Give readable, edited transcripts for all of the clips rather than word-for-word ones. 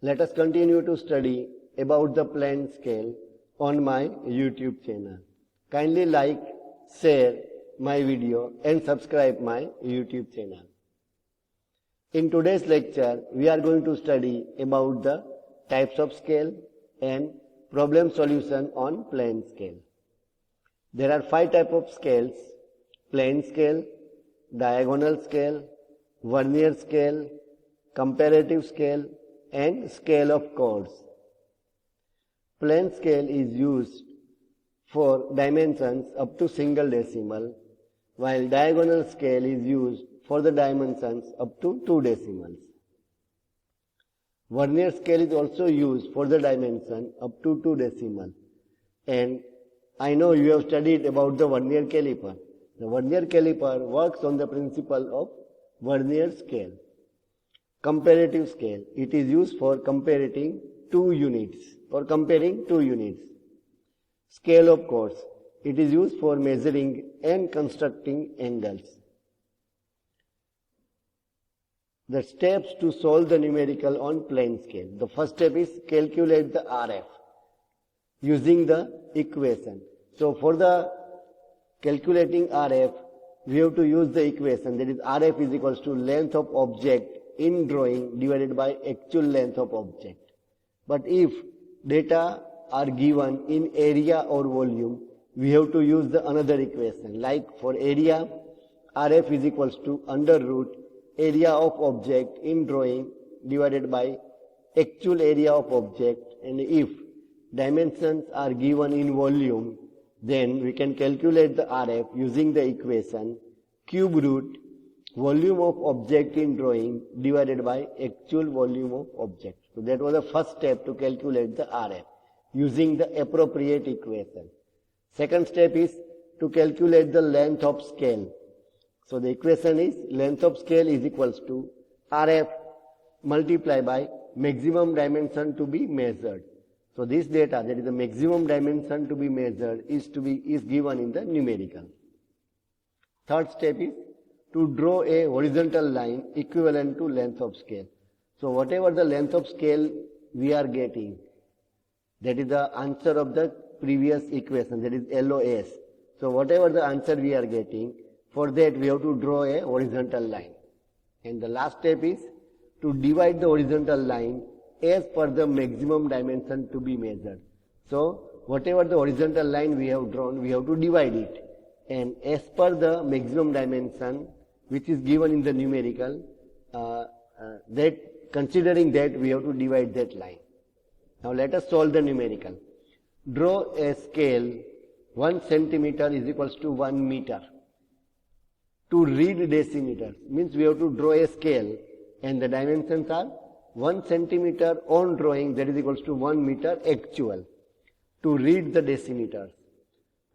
Let us continue to study about the plane scale on my YouTube channel. Kindly like, share my video and subscribe my YouTube channel. In today's lecture, we are going to study about the types of scale and problem solution on plane scale. There are 5 types of scales: plane scale, diagonal scale, vernier scale, comparative scale, and scale of chords. Plane scale is used for dimensions up to single decimal, while diagonal scale is used for the dimensions up to 2 decimals. Vernier scale is also used for the dimension up to 2 decimal. And I know you have studied about the vernier caliper. The vernier caliper works on the principle of vernier scale. Comparative scale, it is used for comparing 2 units. Scale of chords, it is used for measuring and constructing angles. The steps to solve the numerical on plane scale. The first step is calculate the RF using the equation. So for the calculating RF, we have to use the equation, that is RF is equals to length of object in drawing divided by actual length of object. But if data are given in area or volume, we have to use the another equation. Like for area, RF is equals to under root area of object in drawing divided by actual area of object. And if dimensions are given in volume, then we can calculate the RF using the equation cube root volume of object in drawing divided by actual volume of object. So that was the first step to calculate the RF using the appropriate equation. Second step is to calculate the length of scale. So the equation is length of scale is equals to RF multiplied by maximum dimension to be measured. So this data, that is the maximum dimension to be measured, is given in the numerical. Third step is to draw a horizontal line equivalent to length of scale. So whatever the length of scale we are getting, that is the answer of the previous equation, that is LOS. So whatever the answer we are getting, for that we have to draw a horizontal line. And the last step is to divide the horizontal line as per the maximum dimension to be measured. So whatever the horizontal line we have drawn, we have to divide it. And as per the maximum dimension which is given in the numerical, considering that we have to divide that line. Now let us solve the numerical. Draw a scale 1 centimeter is equals to 1 meter. To read decimeters means we have to draw a scale and the dimensions are 1 centimeter on drawing, that is equals to 1 meter actual. To read the decimeters.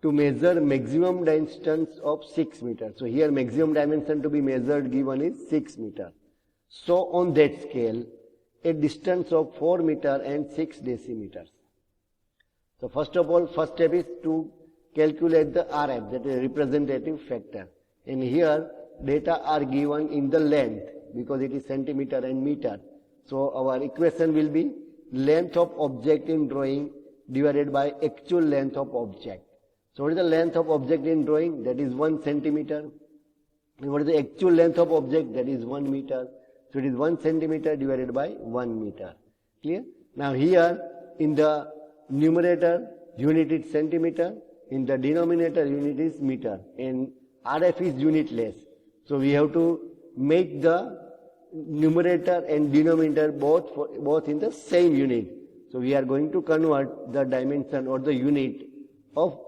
To measure maximum distance of 6 meters. So here maximum dimension to be measured given is 6 meters. So on that scale, a distance of 4 meter and 6 decimeters. So first of all, first step is to calculate the RF, that is representative factor. And here data are given in the length because it is centimeter and meter. So our equation will be length of object in drawing divided by actual length of object. So what is the length of object in drawing? That is 1 centimeter. And what is the actual length of object? That is 1 meter. So it is 1 centimeter divided by 1 meter. Clear? Now here in the numerator unit is centimeter, in the denominator unit is meter, and RF is unitless. So we have to make the numerator and denominator both in the same unit. So we are going to convert the dimension or the unit of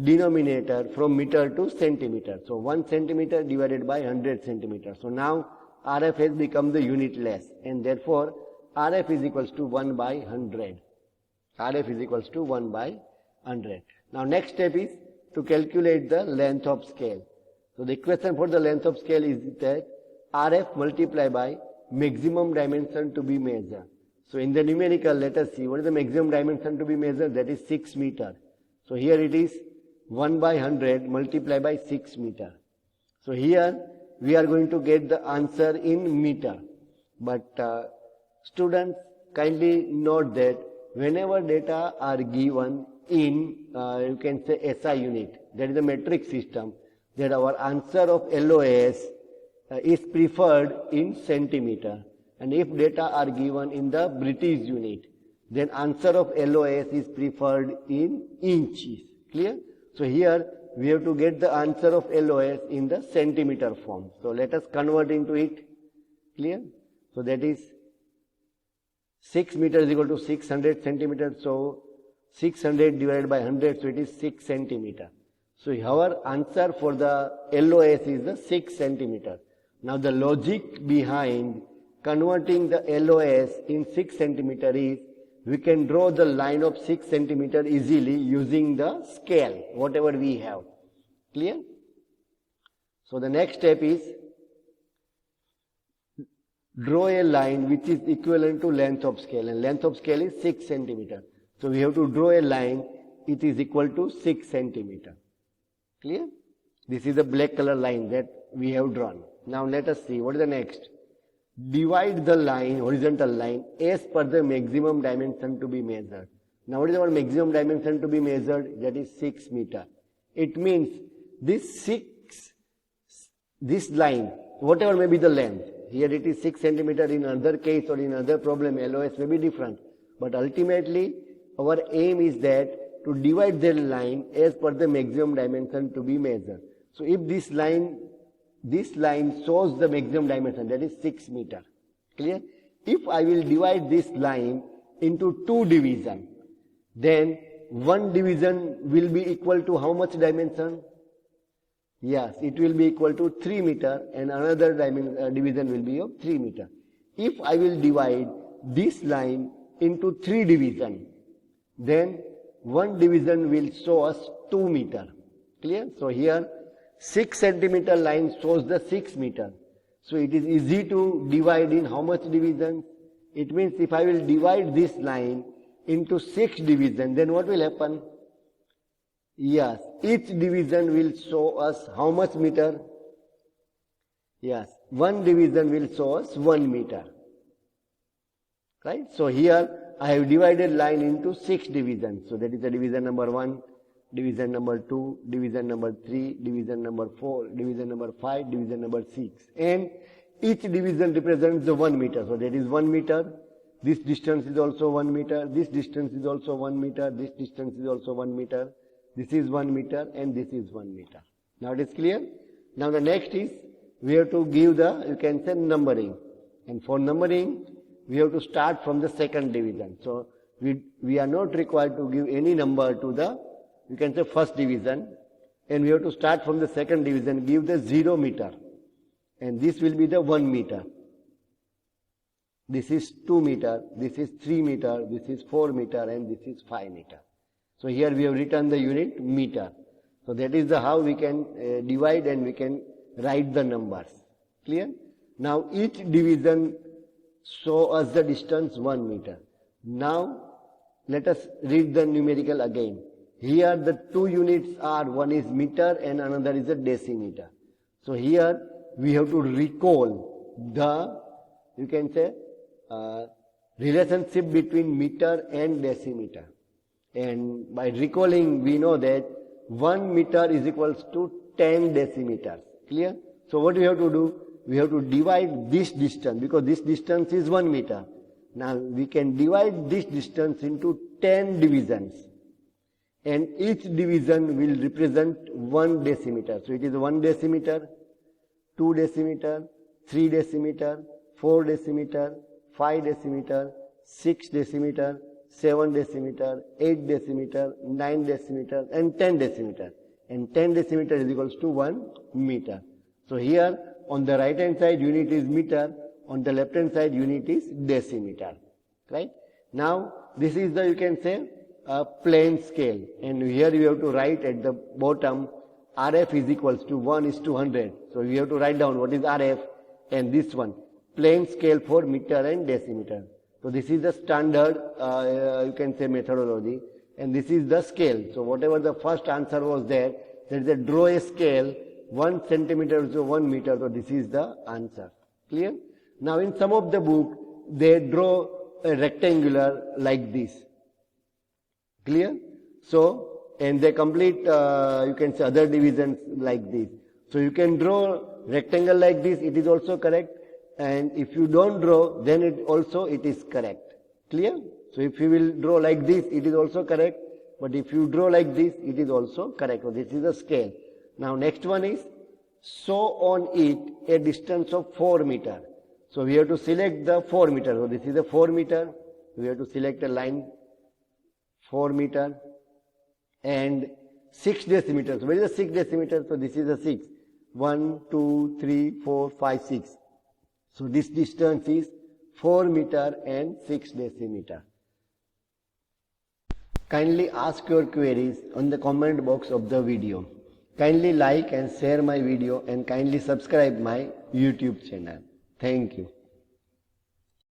denominator from meter to centimeter. So 1 centimeter divided by 100 centimeters. So now RF has become the unitless, and therefore RF is equals to 1 by 100. RF is equals to 1 by 100. Now next step is to calculate the length of scale. So the equation for the length of scale is that RF multiplied by maximum dimension to be measured. So in the numerical, let us see what is the maximum dimension to be measured, that is 6 meter. So here it is 1 by 100 multiplied by 6 meter. So here we are going to get the answer in meter. But students, kindly note that whenever data are given in, you can say SI unit, that is a metric system, that our answer of LOS is preferred in centimeter. And if data are given in the British unit, then answer of LOS is preferred in inches. Clear? So here we have to get the answer of LOS in the centimeter form. So let us convert into it. Clear? So that is 6 meters is equal to 600 centimeters. So 600 divided by 100, so it is 6 centimeter. So our answer for the LOS is the 6 centimeter. Now the logic behind converting the LOS in 6 centimeter is, we can draw the line of 6 centimeter easily using the scale, whatever we have. Clear? So the next step is, draw a line which is equivalent to length of scale, and length of scale is 6 centimeter. So we have to draw a line, it is equal to 6 centimeter. Clear? This is the black color line that we have drawn. Now let us see, what is the next? Divide the line, horizontal line, as per the maximum dimension to be measured. Now what is our maximum dimension to be measured? That is 6 meter. It means this line, whatever may be the length, here it is 6 centimeter, in another case or in another problem, LOS may be different. But ultimately, our aim is that to divide the line as per the maximum dimension to be measured. So if this line shows the maximum dimension, that is 6 meter. Clear? If I will divide this line into 2 divisions, then one division will be equal to how much dimension? Yes, it will be equal to 3 meter, and another division will be of 3 meter. If I will divide this line into 3 divisions, then one division will show us 2 meter. Clear? So here 6 centimeter line shows the 6 meter. So it is easy to divide in how much divisions? It means if I will divide this line into 6 divisions, then what will happen? Yes, each division will show us how much meter? Yes, one division will show us 1 meter. Right? So here I have divided line into 6 divisions. So that is the division number 1, division number 2, division number 3, division number 4, division number 5, division number 6. And each division represents the 1 meter. So that is 1 meter. This distance is also 1 meter. This distance is also 1 meter. This distance is also 1 meter. This is 1 meter and this is 1 meter. Now it is clear? Now the next is, we have to give the, you can say, numbering. And for numbering, we have to start from the second division. So we are not required to give any number to the, you can say, first division. And we have to start from the second division, give the 0 meter. And this will be the 1 meter. This is 2 meter, this is 3 meter, this is 4 meter, and this is 5 meter. So here we have written the unit meter. So that is the how we can divide and we can write the numbers. Clear? Now each division show us the distance 1 meter. Now let us read the numerical again. Here the 2 units are, one is meter and another is a decimeter. So here we have to recall the, you can say, relationship between meter and decimeter. And by recalling, we know that 1 meter is equals to 10 decimeters. Clear? So what we have to do? We have to divide this distance, because this distance is 1 meter. Now we can divide this distance into 10 divisions. And each division will represent 1 decimeter. So it is 1 decimeter, 2 decimeter, 3 decimeter, 4 decimeter, 5 decimeter, 6 decimeter, 7 decimeter, 8 decimeter, 9 decimeter, and 10 decimeter. And 10 decimeter is equals to 1 meter. So here on the right hand side unit is meter, on the left hand side unit is decimeter. Right? Now this is the, you can say, a plane scale. And here you have to write at the bottom, RF is equals to 1:100. So we have to write down what is RF and this one, plane scale for meter and decimeter. So this is the standard, you can say, methodology, and this is the scale. So whatever the first answer was there is a draw a scale, 1 centimeter to 1 meter, so this is the answer. Clear? Now in some of the book, they draw a rectangular like this. Clear? So, and they complete, you can say other divisions like this. So you can draw rectangle like this, it is also correct. And if you don't draw, then it is correct. Clear? So if you will draw like this, it is also correct. But if you draw like this, it is also correct. So this is a scale. Now next one is, show on it a distance of 4 meter. So we have to select the 4 meter. So this is a 4 meter. We have to select a line 4 meter and 6 decimeters. So where is the 6 decimeters? So this is a 6. 1, 2, 3, 4, 5, 6. So this distance is 4 meter and 6 decimeter. Kindly ask your queries on the comment box of the video. Kindly like and share my video and kindly subscribe my YouTube channel. Thank you.